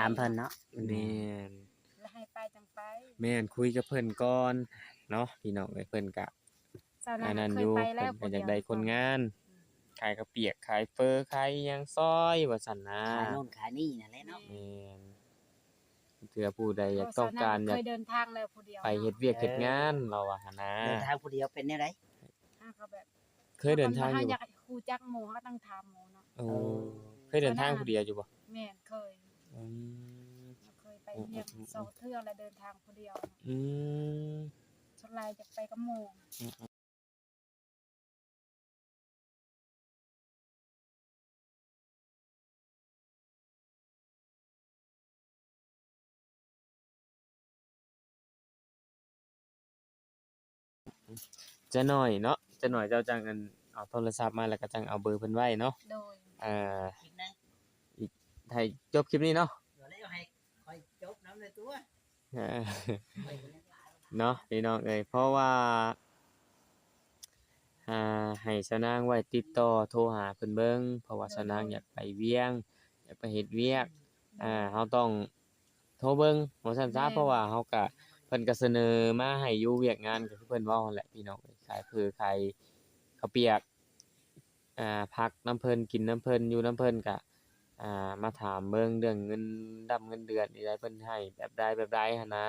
ามเพิ่นเนาะแม่นแล้วให้ไปจังไปแม่นคุยกับเพิ่นก่อนเนาะพี่น้องเอ้ยเพิ่นก็เจ้าอันนั้นั้นอยู่นเคยไปแล้ เพิ่ วน ก็ ผู้ อยากเดียว ได้คนงานขายข้าวเปียกขายเฟอขายหยังซอยว่าซั่นนะ ขายโน่นขายนี่นั่นแหละเนาะ แม่นเผื่อผู้ใดอยากต้องการอ เค ยาก ยเดินทางแล้วผู้เดียว ไปเฮ็ดเวียกเฮ็ดงานเราว่าหั่นนะ เดินทางผู้เดียวเป็นแนวใด เขาแบบ เคยเดินทางอยู่ อยา บ่ กฮู้จักหมู่เขาก็ต้องถามหมู่เนาะ โอ้เคยเดินทางผู้เดียวอยู่บ่ แม่นเคย อืม เคยไปเรียน2เทื่อแล้วเดินทางผู้เดียว อืม ส่วนหลายจะไปกับหมู่ จะหน่อยเนาะจะหน่อยเจ้าจังอันเอาโทรศัพท์มาแล้วก็จังเอาเบอร์เพิ่นไว้เนาะ โดย อ่า คลิปนึง ให้จบคลิปนี้เนาะ เดี๋ยวแล้วให้คอยจบน้ำในตัว อ่า เนาะพี่น้องเอ้ยเพราะว่าให้สนางไว้ติดต่อโทรหาเพิ่นเบิ่งเพราะว่าสนางอยากไปเวียงอยากไปเฮ็ดเวียกเฮาต้องโทรเบิ่งว่าซั่นซะเพราะว่าเฮาก็เพิ่นก็เสนอมาให้อยู่เวียกงานก็คือเพิ่นเว้านั่นแหละพี่น้องเอ้ยขายขายข้าวเปียกพักน้ำเพิ่นกินน้ำเพิ่นอยู่น้ำเพิ่นก็มาถามเบิ่งเรื่องเงินดำเงินเดือนนี่ได้เพิ่นให้แบบใดหันนะ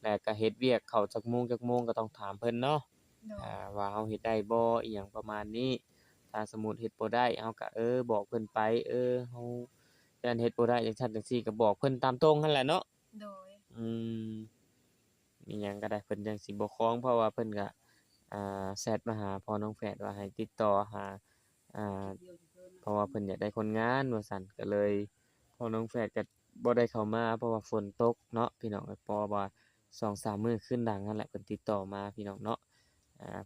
แล้วก็เฮ็ดเวียกเข้าจักโมงก็ต้องถามเพิ่นเนาะ โดย ว่าเฮาเฮ็ดได้บ่อีหยังประมาณนี้ถ้าสมมุติเฮ็ดบ่ได้เฮาก็บอกเพิ่นไปเฮาย่านเฮ็ดบ่ได้จังซั่นจังซี่ก็บอกเพิ่นตามตรงนั่นแหละเนาะ โดย อืมมีหยังก็ได้เพิ่นจังสิบ่คล้องเพราะว่าเพิ่นก็แชตมาหาพ่อน้องแฝดว่าให้ติดต่อหาอ่าเพราะว่าเพิ่นอยากได้คนงานว่าซั่นก็เลยพ่อน้องแฝดก็บ่ได้เข้ามาเพราะว่าฝนตกเนาะพี่น้องเพราะว่า2-3มื้อขึ้นหลังนั่นแหละเพิ่นติดต่อมาพี่น้องเนาะ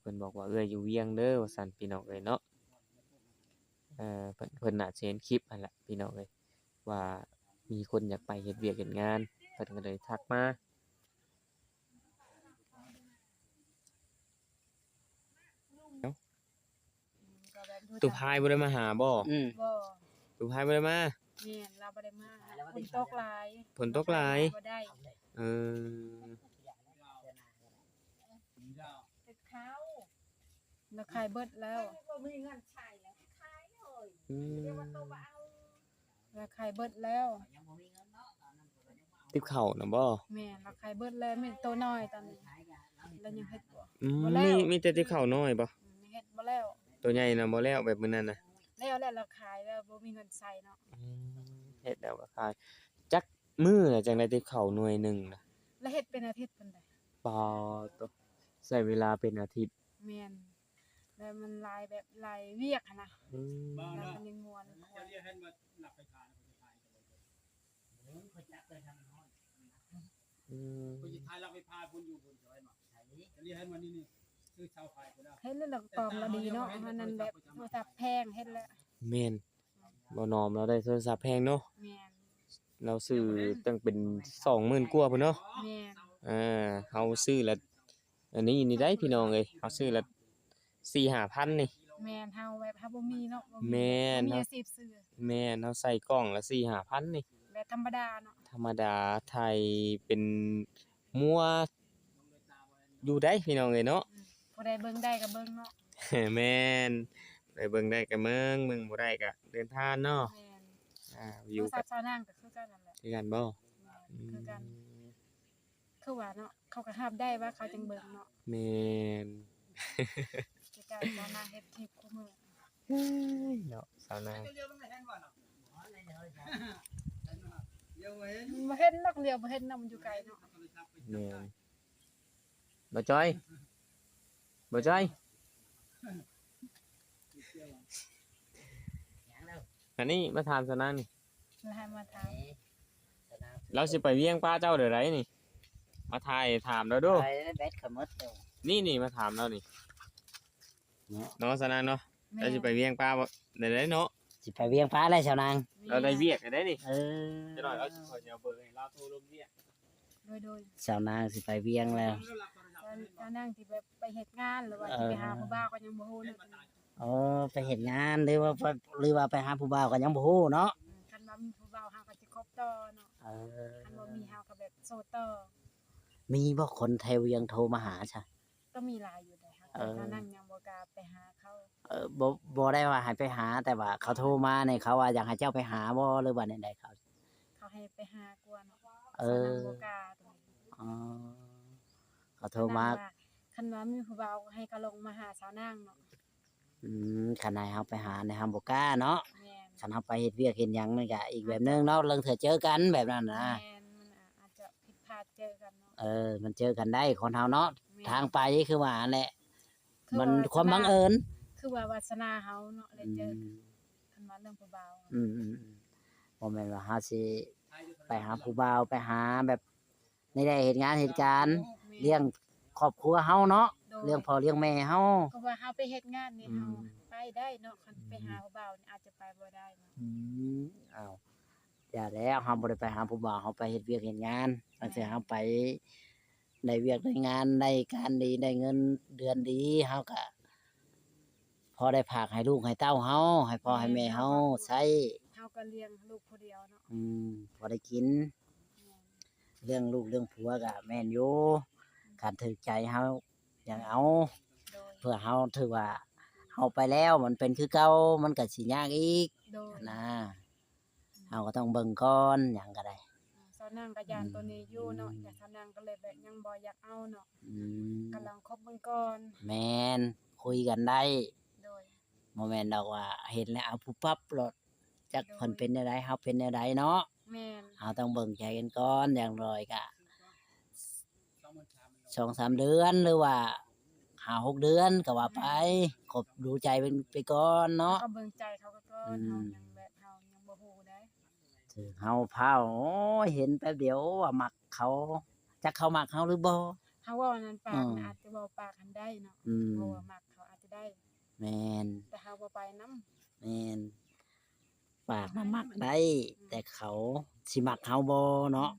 เพิ่นบอกว่าอยู่เวียงเด้อว่าซั่นพี่น้องเอ้ยเนาะเพิ่นน่าสิเห็นคลิปนั่นแหละพี่น้องเอ้ยว่ามีคนอยากไปเฮ็ดเวียกเฮ็ดงานเพิ่นก็เลยทักมาตุพายบ่ได้มาหาบ่ บ่ ตุพายบ่ได้มา แม่นเราบ่ได้มาฝนตกหลาย ฝนตกหลาย บ่ได้ เออ ติดเขาแล้วขายเบิดแล้ว อืม แล้วขายเบิดแล้ว ติบข้าวน่ะบ่ แม่นเราขายเบิดแล้วแม่นโตน้อยตอนนี้แล้วยังเฮ็ดบ่ อืม บ่แล้ว มีแต่ติบข้าวน้อยบ่ เฮ็ดบ่แล้ว ตัวใหญ่น่ะบ่แล้วแบบมื้อนั้นน่ะ แล้วเราขายแล้วบ่มีเงินใช้เนาะ อืมเฮ็ดแล้วก็ขายจักมื้อน่ะจังได้ติบข้าวหน่วยหนึงน่ะ แล้วเฮ็ดเป็นอาทิตย์เพิ่นได้ ปอตัวใช้เวลาเป็นอาทิตย์ แม่นแล้วมันหลายแบบหลายเวียกหันนะ อืม แล้วมันยังม่วน อืม คนจะทายเราไปพาคุณอยู่บนสวยมาจะเรียกให้มันนี่ซื้อชาวไทยไปแล้ว เฮ็ดแล้วเราตอมเราดีเนาะมันนั้นแบบโทรศัพท์แพงเฮ็ดแล้ว แม่นบ่นอมเราได้โทรศัพท์แพงเนาะ แม่น เราซื้อตั้งเป็น 20,000 กว่าพุ่นเนาะ แม่น เฮาซื้อละอันนี้นี่ได้พี่น้องเอ้ยเฮาซื้อละ 4-5,000 นี่ แม่นเฮาแบบเฮาบ่มีเนาะบ่ แม่น มี เนาะ อาชีพซื้อ แม่นเฮาใส่กล้องละ 4-5,000 นี่ แบบธรรมดาเนาะ ธรรมดาไทยเป็นมัวอยู่ได้พี่น้องเอ้ยเนาะ ผู้ใดเบิ่งได้ก็เบิ่งเนาะ แม่นไปเบิ่งได้ก็เบิ่งบ่ได้ก็เดินทางเนาะ แม่น วิ โท ว รศั กั พท์ชาวนางก็คือกันนั่นแหละ คือกันบ่ คือกันคือว่าเนาะเขาก็รับได้ว่าเขาจังเบิ่งเนาะ แม่น คือการชาวนางเฮ็ดคลิปคู่มือ เนาะสาวนาง เรียกมันไม่เห็นว่าเนาะเดี๋ยวเห็น บ่เห็นนักเรียวบ่เห็นนำมันอยู่ไกลเนาะ แม่นบ่จ้อยบ่จ้อยอันนี้มาถามสาวนางนี่ แล้วให้มาถาม เราสิไปเวียงป้าเจ้าเดี๋ยวไรนี่มาถ่ายถามแล้วดู ไปเบ็ดขมดตัว นี่มาถามแล้วนี่เนาะสาวนางเนาะ แม่ เราสิไปเวียงป้าบ่เดี๋ยวได้เนาะ สิไปเวียงฟ้าเลยชาวนาง เราได้เวียกได้นี่ เออ จะหน่อยเราสิขอเอาเบอร์ให้เราโทรลมเวียก โดย ชาวนางสิไปเวียงแล้ว ชาวนางที่แบบไปเฮ็ดงานหรือว่าสิไปหาผู้บ่าวก็ยังบ่ฮู้เนาะ โอ้ไปเฮ็ดงานหรือว่าไปหาผู้บ่าวก็ยังบ่ฮู้เนาะ คันว่ามีผู้บ่าวเฮาก็สิคบต่อเนาะ เอ คันบ่มีเฮาก็แบบโซต่อ มีบ่คนไทยเวียงโทรมาหาซะ ก็มีหลายอยู่ได้ค่ะ เอ แต่ อ ถ้านั่งยังบ่กล้าไปหาเขา บ่ได้ว่าให้ไปหาแต่ว่าเขาโทรมาเนี่ยเขาว่าอยากให้เจ้าไปหาบ่หรือว่าใดๆเขา เขาให้ไปหากวนเนาะ เออ สนั่งบ่กล้าตรงนี้ อ๋อเขาโทรมา คันว่ามีผู้บ่าวให้เขาลงมาหาสาวนางเนาะ คันให้เฮาไปหาในเฮาบ่กล้าเนาะ แม่น คันเฮาไปเฮ็ดเวียกเฮ็ดหยังนี่ก็อีกแบบนึงเนาะเรื่องเถื่อเจอกันแบบนั้นนะ แม่นมันอาจจะผิดพลาดเจอกันเนาะ มันเจอกันได้คนเฮาเนาะ แม่น ทางไปคือว่าแหละ คือ มัน ว ความบังเอิญ คือว่าวาสนาเฮาเนาะเลยเจอคันว่าเรื่องผู้บ่าว บ่แม่นว่าเฮาสิไปหาผู้บ่าวไปหาแบบในได้เหตุงานเหตุการณ์ แม่น เลี้ยงครอบครัวเฮาเนาะ โดย เลี้ยงพ่อเลี้ยงแม่เฮา ก็ว่าเฮาไปเฮ็ดงานนี่ อืม เฮาไปได้เนาะคันไปหาผู้บ่าวนี่อาจจะไปบ่ได้เนาะ อ้าวอย่าแล้วเฮาบ่ได้ไปหาผู้บ่าวเฮาไปเฮ็ดเวียกเฮ็ดงานตั้งแต่เฮาไปได้เวียกได้งานได้การดีได้เงินเดือนดีเฮาก็พอได้ฝากให้ลูกให้เต้าเฮาให้พ่อให้แม่เฮาใช้ เฮาก็เลี้ยงลูกผู้เดียวเนาะ พอได้กิน แม่น เรื่องลูกเรื่องผัวก็แม่นอยู่การถือใจเฮาอย่างเอา โดย เพื่อเฮาถือว่าเฮาไปแล้วมันเป็นคือเก่ามันก็สิยากอีก โดย นะเฮาก็ต้องเบิ่งก่อนหยังก็ได้ สาวนางก็ยานตัวนี้อยู่เนาะแต่สาวนางก็เลยแบบยังบ่อยากเอาเนาะ อืม กำลังคบเบิ่งก่อน แม่นคุยกันได้ โดย บ่แม่นดอกว่าเห็นแล้วเอาปุ๊บปั๊บโลดจักเพิ่นเป็นแนวใดเฮาเป็นแนวใดเนาะ แม่น เฮาต้องเบิ่งใจกันก่อนอย่างน้อยก็2-3 เดือนหรือว่า5-6 เดือนก็ว่าไปคบดูใจเป็นไปก่อนเนาะ ก็เบิ่งใจเขาก็ก่อน อืม เฮายังบ่ฮู้ได้ ถึงเฮาพาวโอ้ยเห็นแป๊บเดียวว่ามักเขาจักเขามักเฮาหรือบ่ เฮาเว้านั้นปาก อืม น่ะอาจจะเว้าปากหันได้เนาะ อืม เพราะว่ามักเขาอาจจะได้ แม่น แต่เฮาบ่ไปนำ แม่นปากน่ะมักได้ แต่เขาสิมักเฮาบ่เนาะ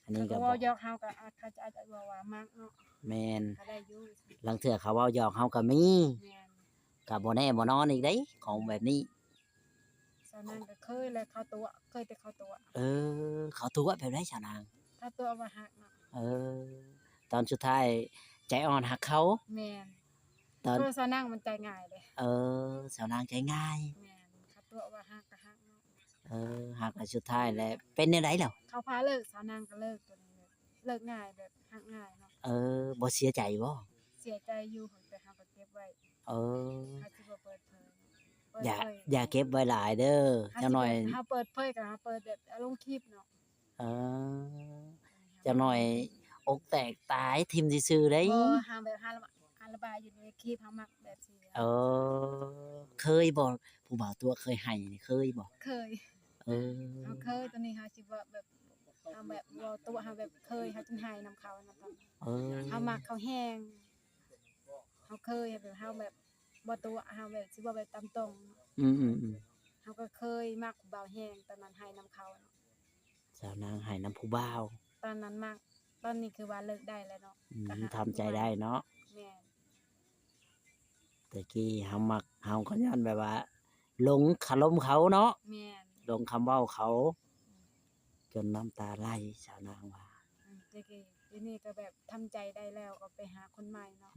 อันนี้ เขา ก็ ก็ บ่ เว้ายอกเฮาก็เขาจะอาจจะเว้าว่ามักเนาะ แม่น ก็ได้อยู่ ลางเทื่อเขาเว้าหยอกเฮาก็มี แม่น ก็บ่แน่บ่นอนอีกเด้ของแบบนี้ สาวนางก็เคยเลยเข้าตัวเคยแต่เข้าตัว เขาตัวแบบได้ชาวนาง ถ้าตัวว่าหักเนาะ ตอนสุดท้ายใจอ่อนหักเขา แม่น ตอน ตัวสาวนางมันใจง่ายเลย สาวนางใจง่าย แม่นถ้าตัวว่าหักก็หักเนาะ หักแล้วสุดท้ายแล้วเป็นจังไดแล้ว เขาพาเลิกสาวนางก็เลิกตัวนี้เลยเลิกง่ายแบบหักง่ายเนาะ บ่เสียใจบ่ เสียใจอยู่แต่เฮาก็เก็บไว้ เออ เฮาสิบ่เปิดเผยเปิด อย่า เผย อย่าเก็บไว้หลายเด้อ เฮา จังหน่อย เฮาเปิดเผยก็เฮาเปิดแบบเอาลงคลิปเนาะ เออจังหน่อยอกแตกตายทิ่มซื่อๆได้ บ่เฮาแบบหาระบายอยู่ในคลิปเฮามักแบบสิ เคยบ่ผู้บ่าวตัวเคยให้นี่เคยบ่ เคย เออ เฮาเคยตอนนี้เฮาสิว่าแบบเฮาแบบบ่ตัวเฮาแบบเคยเฮาจนหายนำเขานะตอนนี้ เออ เฮามักเขาแห้งเฮาเคยแบบเฮาแบบบ่ตัวเฮาแบบสิบ่แบบตามตรง อืม เฮาก็เคยมักผู้บ่าวแห้งตอนนั้นหายนำเขาเนาะ สาวนางให้น้ำผู้บ่าว ตอนนั้นมักตอนนี้คือว่าเลิกได้แล้วเนาะก็หา ทำใจได้เนาะ แม่น แต่กี้เฮามักเฮาก็ย้อนแบบว่า หลงคารมเขาเนาะ แม่น หลงคำเว้าเขา จนน้ำตาไหลสาวนางว่า แต่กี้ทีนี้ก็แบบทำใจได้แล้วก็ไปหาคนใหม่เนาะ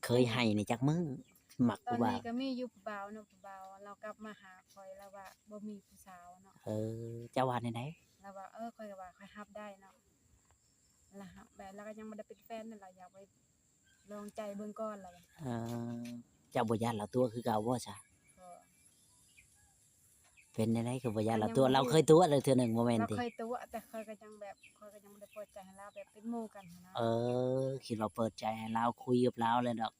เคยให้ในจักมือมัก ตอ ผู้ น บ่า นี้ ว ก็มีอยู่ผู้บ่าวเนาะผู้บ่าวเรากลับมาหาข่อยแล้วว่าบ่มีผู้สาวเนาะ เจ้าว่าในไหน แล้วว่าข่อยก็ว่าข่อยรับได้เนาะแล้วรับแบบแล้วก็ยังบ่ได้เป็นแฟนนั่นล่ะอยากไปลองใจเบิ่งก่อนล่ะว่า เจ้าบ่ย่านเราตัวคือเก่าบ่ซะ ก็ เป็นในไหนคือบ่ย่านเราตัวเราเคยตัวเลยเทื่อหนึงบ่แม่น เรา ติ เคยตัวแต่ข่อยก็ยังแบบข่อยก็ยังบ่ได้เปิดใจให้เราแบบเป็นหมู่กันหั้นนะ คิดว่าเปิดใจให้เราคุยกับเราเลยดอก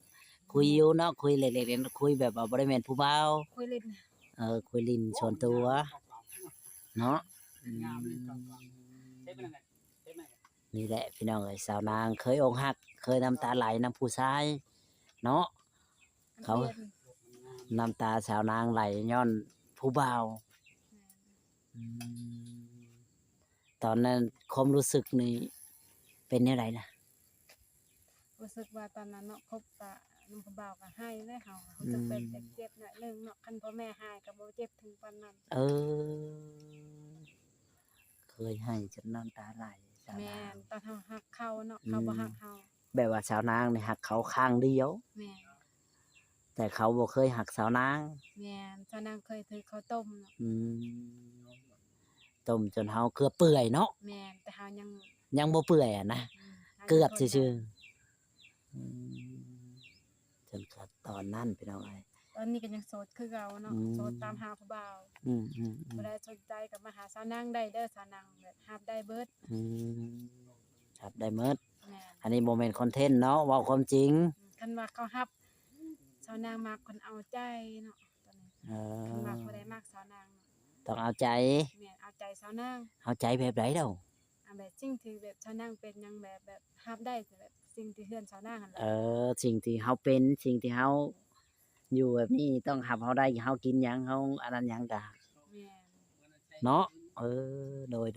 คุยอยู่เนาะคุยเล็กๆคุยแบบว่าบ่ได้แม่นผู้บ่าว คุยเล่น คุยลิ้นส่วนตัวเนาะ นี่แหละพี่น้องเอ้ยสาวนางเคยอกหัก เคยน้ำตาไหลน้ำผู้ชายเนาะ เขา น้ำตาสาวนางไหลย้อนผู้บ่าวตอนนั้นความรู้สึกนี่เป็นจังไดล่ะ รู้สึกว่าตอนนั้นเนาะคบกับน้องผู้บ่าวก็ให้เลยเฮารู้สึกแบบเจ็บๆหน่อยนึงเนาะคันพ่อแม่ให้ก็บ่เจ็บถึงปานนั้น เออ เคยให้จนน้ำตาไหลสาว แม่ นาง นตอนเฮาฮักเขาเนาะเขาบ่ฮักเฮา แบบว่าสาวนางนี่หักเขาข้างเดียว แม่น แต่เขาบ่เคยหักสาวนาง แม่นเจ้านางเคยถือข้าวต้มเนาะ อืมต้มจนเฮาเกือบเปื่อยเนาะ แม่นแต่เฮายัง ยังบ่เปื่อยอะนะ ฮา เกือบ ยังทน ซื่อ ได้ ๆจนกระตอนนั้นพี่น้องเอ้ย ตอนนี้ก็ยังโสดคือเก่าเนาะ อืม โสดตามหาผู้บ่าว อืม บ่ได้สนใจก็มาหาสาวนางได้เด้อสาวนางแบบรับได้เบิด ครับได้หมด แม่น อันนี้บ่แม่นคอนเทนต์เนาะเว้าความจริง คันว่าเขารับสาวนางมักคนเอาใจเนาะตอนนี้ เอ คันว่า อ ผู้ใดมักสาวนางเนาะ ต้องเอาใจ แม่นเอาใจสาวนาง เอาใจแบบใดเด้อ แบบสิ่งที่แบบสาวนางเป็นหยังแบบรับได้แต่แบบสิ่งที่เฮือนสาวนางหั่นแหละ สิ่งที่เฮาเป็นสิ่งที่เฮาอยู่แบบนี้ต้องรับเฮาได้เฮากินหยังเฮาอันนั้นหยังก็ แม่น เนาะโดย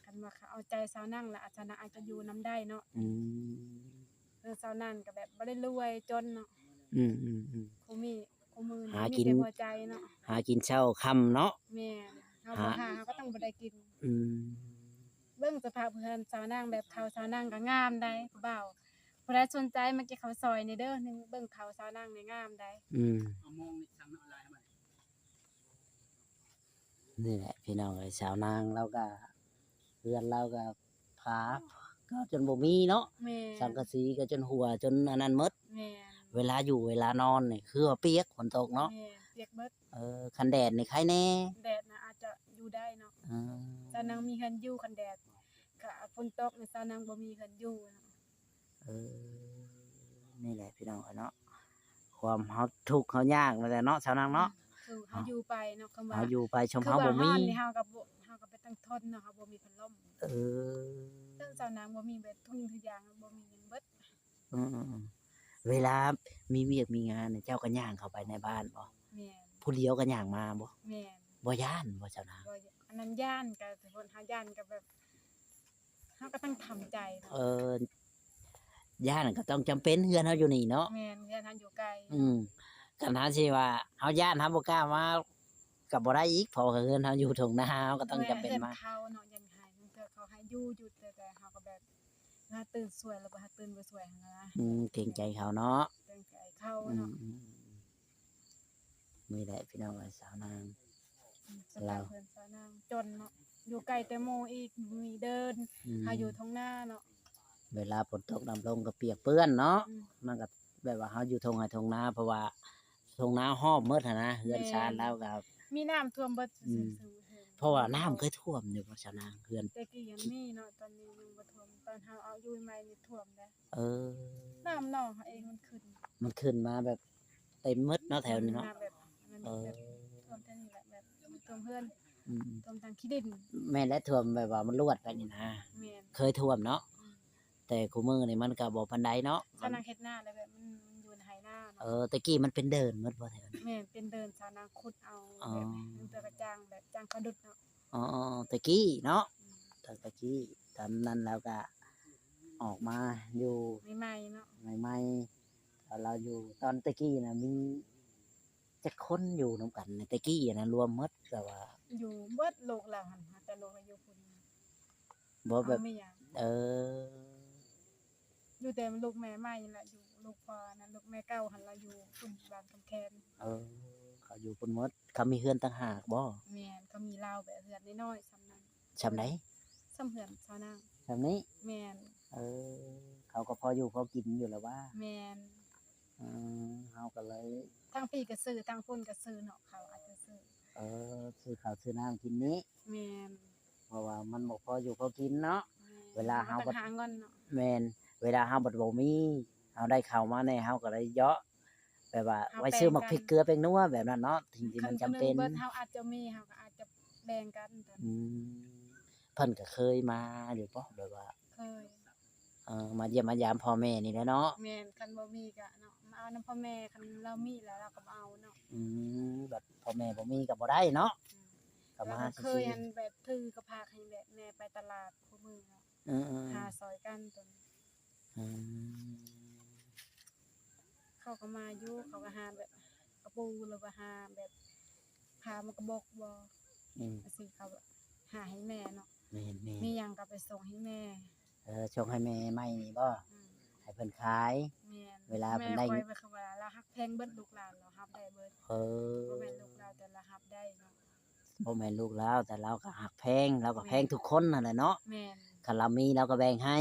คันว่าเขาเอาใจสาวนางแล้วสาวนางอาจจะอยู่นํได้เนาะ อืม สาวนางก็แบบบ่ได้รวยจนเนาะ อืม คู่มือนี่ หา มี กิน แต่หัวใจเนาะ หากินเช้าค่ำเนาะ แม่นเฮาบ่หาเฮาก็ต้องบ่ได้กิน อืม เบิ่งสภาพเพื่อนสาวนางแบบเขาสาวนางก็งามได้ผู้บ่าวผู้ใดสนใจมาเก็บข้าวซอยนี่เด้อนึงเบิ่งเขาสาวนางนี่งามได้ เอามองนี่ทางออนไลน์มา นี่แหละพี่น้องเอ้ยสาวนางเราก็เพื่อนเราก็ผาก็จนบ่มีเนาะ แม่ สังกะสีก็จนหัวจนอันนั้นหมด แม่ เวลาอยู่เวลานอนนี่คือว่าเปียกฝนตกเนาะ แม่เปียกเบิด คันแดดนี่ใครแน่ แดดน่ะอาจจะอยู่ได้เนาะ อ่า สาวนางมีเฮือนอยู่คันแดดก็ฝนตกนี่สาวนางบ่มีเฮือนอยู่เนาะ เออนี่แหละพี่น้องเอ้ยเนาะความเฮาทุกข์เฮายากนั่นแหละเนาะสาวนางเนาะ คือเฮาอยู่ไปเนาะคำว่า เฮาอยู่ไปชม คือ เฮา ว่า บ่มี ฮ้อนนี่เฮาก็ไปตั้งทนเนาะเฮาบ่มีพัดลม เออ ซึ่งสาวนางบ่มีแบบทุกอย่างบ่มีหยังเบิด อืมเวลามีเวียกมีงานเนี่ยเจ้าก็ย่างเข้าไปในบ้านบ่ แม่น ผู้เดียวก็ย่างมาบ่ แม่น บ่ย่านบ่เจ้านาง บ่อันนั้นย่านก็แต่คนเฮาย่านก็แบบเฮาก็ต้องทำใจเนาะ ย่านก็ต้องจำเป็นเฮือนเฮาอยู่นี่เนาะ แม่นเฮือนเฮาอยู่ไกล คันหาสิว่าเฮาย่านเฮาบ่กล้ามาก็บ่ได้อีกเพราะว่าเฮือนเฮาอยู่ตรงหน้าเฮาก็ต้องจำเป็นมา ฮือนเขาเนาะยันหายนั่นเทื่อเขาให้อยู่แต่เฮาก็แบบถ้าตื่นสวยแล้วบ่ถ้าตื่นบ่สวยหั่นนะ เกรงใจเขาเนาะ เรื่องใจเขา อื เนาะ นี่แหละพี่น้องเอ้ยสาวนาง สภาพเพิ่นซะนางจนเนาะอยู่ไกลแต่หมู่อีกมีเดินเฮาอยู่ท้องนาเนาะ เวลาฝนตกน้ำลงก็เปียกเปื้อนเนาะ อืม มันก็แบบว่าเฮาอยู่ทงไห้ทงนาเพราะว่าทงนาหอบหมดหั้นนะเฮือนชานแล้วก็ มีน้ำท่วมเบิด อืม ซื่อๆ เพราะว่าน้ำเคยท่วมอยู่บ่ชาวนางเฮือน แต่กี้ยังมีเนาะตอนนี้ยังบ่ท่วมตอนเฮาเอาอยู่ใหม่นี่ท่วมแล้ว เออ น้ำหนองเขาเองมันขึ้น มันขึ้นมาแบบเต็มหมดเนาะแถวนี้เนาะ ำแบบมัน เออ แบบท่วมแค่นี้แหละแบบมันท่วมเพื่อน อืม ท่วมทางขี้ดิน แม่นและท่วมแบบว่ามันลวดไปนี่นะ แม่น เคยท่วมเนาะแต่คูมือนี่มันก็บ่ปานใดเนาะ ชาวนางเฮ็ดหน้าแล้วแบบมันอยู่ในไหหน้าเนาะ ตะกี้มันเป็นเดินหมดบ่แถวนี้ แม่นเป็นเดินชาวนางขุดเอา อ๋อ แบบมันจะกระจางแบบจางเขาดุดเนาะ อ๋อตะกี้เนาะ อืม ตะกี้ตอนนั้นแล้วก็ออกมาอยู่ ใหม่ๆเนาะ ใหม่ๆตอนเราอยู่ตอนตะกี้นะมีจะคนอยู่นํกันในตะกี้นะรวมหมดก็ว่า อยู่เบิดโลกแล้วหั่นหาแต่โลกอายุพุ่น บ่แบบ เอาไม่หยัง เออ อยู่แต่ลูกแม่ใหม่นี่แหละอยู่ลูกพ่อนั่นลูกแม่เก่าหั่นล่ะอยู่พุ่นบ้านคำแคน เออ เขาอยู่ปุ่นหมดเขามีเฮือนต่างหากบ่ แม่นก็มีลาวแบบเฮือนน้อยๆซ้ำนั้น ชำได ซ้ำเฮือนชาวนาง ชำนี้ แม่น เออ เขาก็พออยู่พอกินอยู่แล้วว่า แม่น เฮาก็เลย ทางพี่ก็ซื้อทางพุ่นก็ซื้อเนาะเขาอาจจะซื้อ ซื้อข้าวซื้อน้ำกินนี้ แม่น เพราะว่ามันบ่พออยู่พอกินเนาะ แม่น เวลาเฮา ต้องหาเงินเนาะ แม่นเวลาเฮาบ่มีเฮาได้ข้าวมาแน่เฮาก็เลยเยาะแบบว่าไว้ซื้อหมักพริกเกลือแป้งนัวแบบนั้นเนาะสิ่งที่มันจำเป็น เบิดเฮาอาจจะมีเฮาก็อาจจะแบ่งกันแต่ อืมเพิ่นก็เคยมาอยู่บ่แบบว่า เคย มาเยี่ยมมายามพ่อแม่นี่แหละเนาะ แม่นคันบ่มีก็เนาะมาเอานำพ่อแม่คันเรามีแล้วเราก็มาเอาเนาะ แบบพ่อแม่บ่มีก็บ่ได้เนาะก็ แล้ว มา ก็เค ซื่ ย อ อันแบบถือกระพากให้แบบแม่ไปตลาดคู่มือเนาะ ๆเออ หาซอยกันจน อืม เขาก็มาอยู่เขาก็หาแบบกระปูหรือว่าหาแบบพามากระบอกบ่ อืม สิเขาหา ให้แม่เนาะ แม่น มีหยังก็ไปส่งให้แม่ ชงให้แม่ใหม่นี่บ่ อืม ให้เพิ่นขาย แม่น เวลาเพิ่นได้ แม่คอยไปคำว่าเราฮักแพงเบิดลูกหลานเรารับได้เบิด เออ บ่แม่นลูกเราแต่ละรับได้เนาะ บ่แม่นลูกเราแต่เราก็หักแพงเราก็แพงทุกคนนั่นแหละเนาะ แม่น คันเรามีเราก็แบ่งให้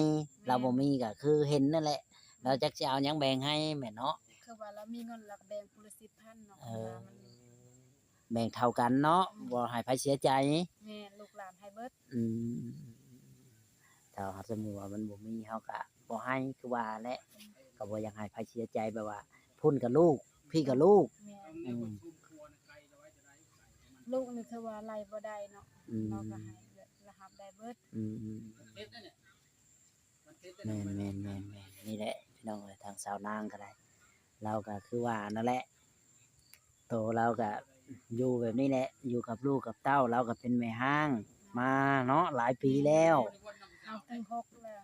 เราบ่มีก็คือเห็นนั่นแหละ เราจักสิเอาหยังแบ่งให้แม่นเนาะ คือว่าเรามีเงินเราก็แบ่งคนละ10,000เนาะ เออ ว่ามัน แบ่งเท่ากันเนาะบ่ให้ไผเสียใจ แม่นลูกหลานให้เบิด อืมถ้าสมมุติว่ามันบ่มีเฮาก็บ่ให้คือว่าแหละก็บ่อยากให้ไผเสียใจแบบว่าพุ่นกับลูก พี่กับลูก แม่น ในบททุ่มครัวในไกลเอาไว้จะได้ไก่มัน ลูกนี่คือว่าไล่บ่ได้เนาะ อืม เราก็ให้แบบเรารับได้เบิด อืม เทศนั่นเนี่ยมันเทศ แม่นนี่แหละพี่น้องเอ้ยทางสาวนางก็ได้ เราก็คือว่านั่นแหละโตเราก็อยู่แบบนี้แหละ อยู่กับลูกกับเต้าเราก็เป็นแม่ห้าง มาเนาะหลายปีแล้ว เอาถึง6แล้ว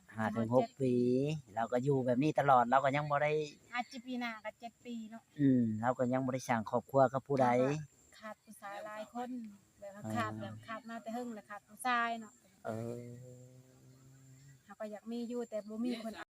5-6 ปี เราก็อยู่แบบนี้ตลอดเราก็ยังบ่ได้ อาจจะปีหน้าก็7ปีเนาะ เราก็ยังบ่ได้สร้างครอบครัวกับผู้ใด ขาดผู้ชายหลายคนแบบว่าขาดแบบขาดมาแต่หึงแล้วขาดผู้ชายเนาะ เออ เขาก็อยากมีอยู่แต่บ่มีคน